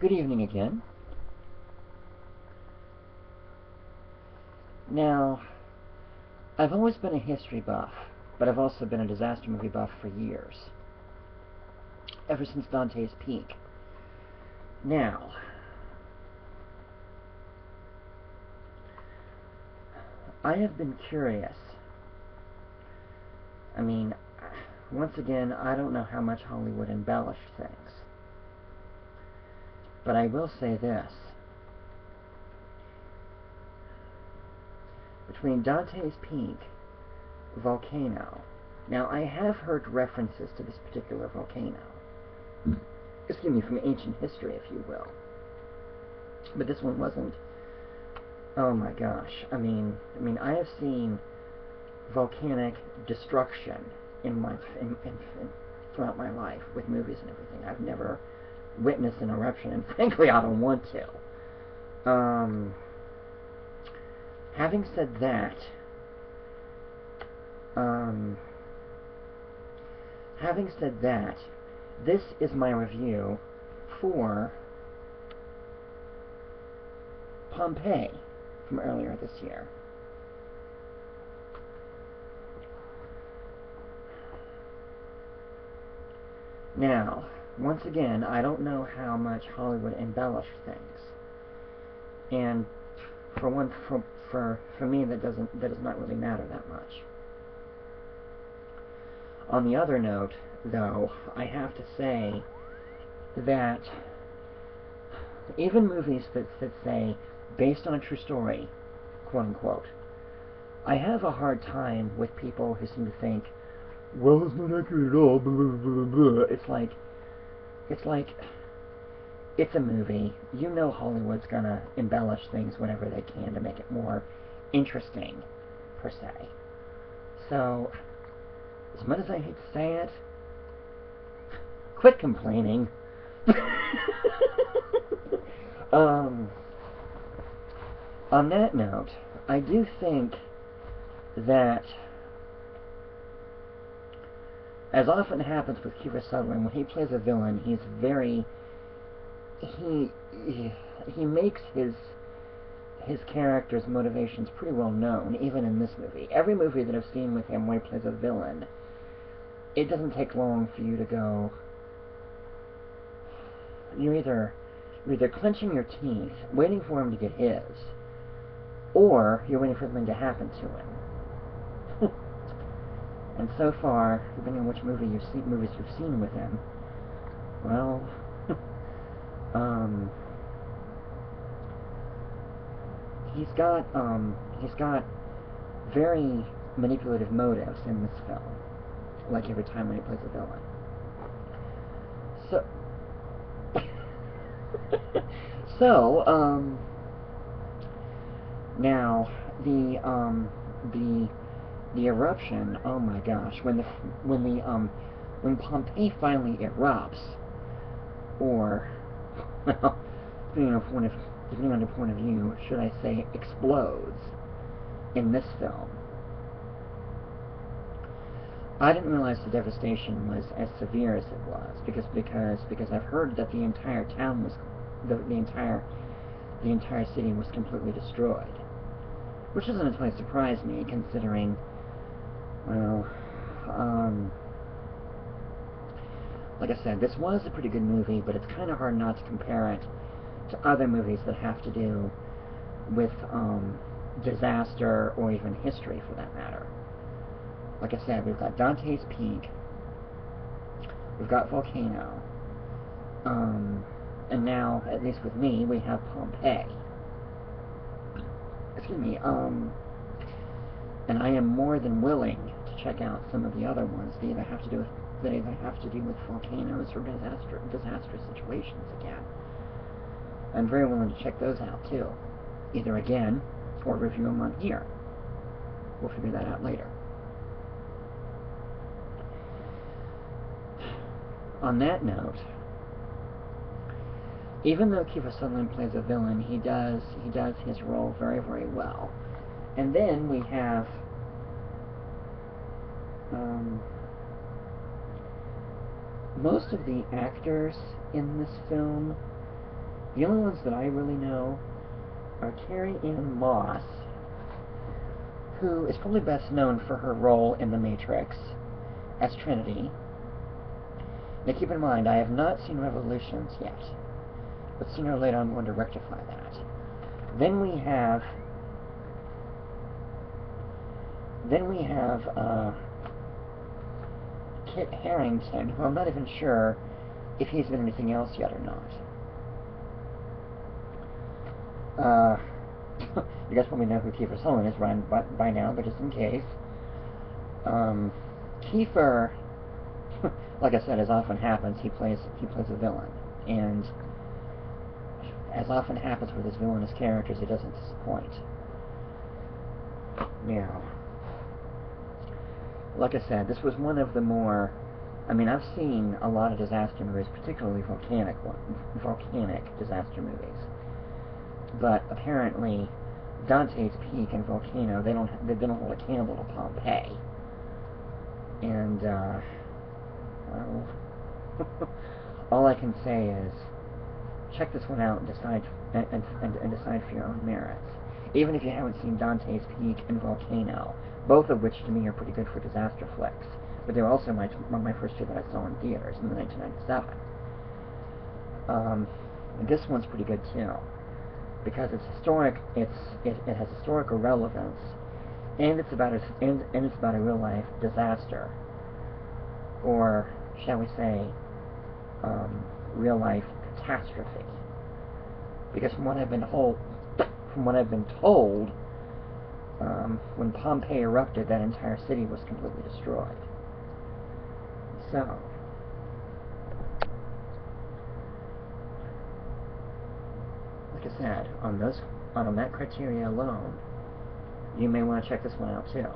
Good evening again. Now, I've always been a history buff, but I've also been a disaster movie buff for years. Ever since Dante's Peak. Now, I have been curious. I mean, once again, I don't know how much Hollywood embellished things. But I will say this. Between Dante's Peak, Volcano. Now, I have heard references to this particular volcano. Excuse me, from ancient history, if you will. But this one wasn't. Oh my gosh. I mean, I have seen volcanic destruction throughout my life with movies and everything. I've never witnessed an eruption, and frankly, I don't want to. Having said that, this is my review for Pompeii from earlier this year. Now, once again, I don't know how much Hollywood embellished things, and for me, that does not really matter that much. On the other note, though, I have to say that even movies that say based on a true story, quote unquote, I have a hard time with people who seem to think, well, it's not accurate at all, blah, blah, blah, blah. It's a movie. You know Hollywood's gonna embellish things whenever they can to make it more interesting, per se. So, as much as I hate to say it, quit complaining. On that note, I do think that, as often happens with Kiefer Sutherland, when he plays a villain, he's very... He makes his character's motivations pretty well known, even in this movie. Every movie that I've seen with him where he plays a villain, it doesn't take long for you to go... You're either clenching your teeth, waiting for him to get his, or you're waiting for something to happen to him. And so far, depending on which movies you've seen with him, well, he's got very manipulative motives in this film, like every time when he plays a villain. So, now the eruption. Oh my gosh! When Pompeii finally erupts, or well, depending on your point of view, should I say explodes in this film? I didn't realize the devastation was as severe as it was because I've heard that the entire town was the entire city was completely destroyed, which doesn't entirely surprise me considering, well, like I said, this was a pretty good movie, but it's kind of hard not to compare it to other movies that have to do with disaster or even history, for that matter. Like I said, we've got Dante's Peak, we've got Volcano, and now, at least with me, we have Pompeii. Excuse me, and I am more than willing to check out some of the other ones that either have to do with volcanoes or disastrous situations again. I'm very willing to check those out too, either again or review them on here. We'll figure that out later. On that note, even though Kiefer Sutherland plays a villain, he does his role very, very well. And then we have most of the actors in this film The only ones that I really know are Carrie Ann Moss, who is probably best known for her role in The Matrix as Trinity. Now keep in mind, I have not seen Revolutions yet, but sooner or later I'm going to rectify that. Then we have Kit Harington, who I'm not even sure if he's been anything else yet or not. You guys probably know who Kiefer Sutherland is by now, but just in case. Kiefer, like I said, as often happens, he plays a villain, and as often happens with his villainous characters, he doesn't disappoint. Now, like I said, this was one of the more... I mean, I've seen a lot of disaster movies, particularly volcanic disaster movies. But apparently, Dante's Peak and Volcano, they don't hold a candle to Pompeii. And, well, all I can say is, check this one out and decide for your own merits. Even if you haven't seen Dante's Peak and Volcano, both of which to me are pretty good for disaster flicks. But they're also my first two that I saw in theaters in 1997. This one's pretty good too, because it's historic. It has historical relevance, and it's about a real life disaster, or shall we say, real life catastrophe. Because from what I've been told, when Pompeii erupted, that entire city was completely destroyed. So, like I said, on that criteria alone, you may want to check this one out too.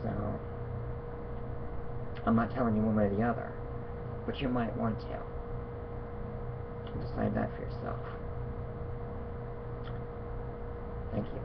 So, I'm not telling you one way or the other, but you might want to. Decide that for yourself. Thank you.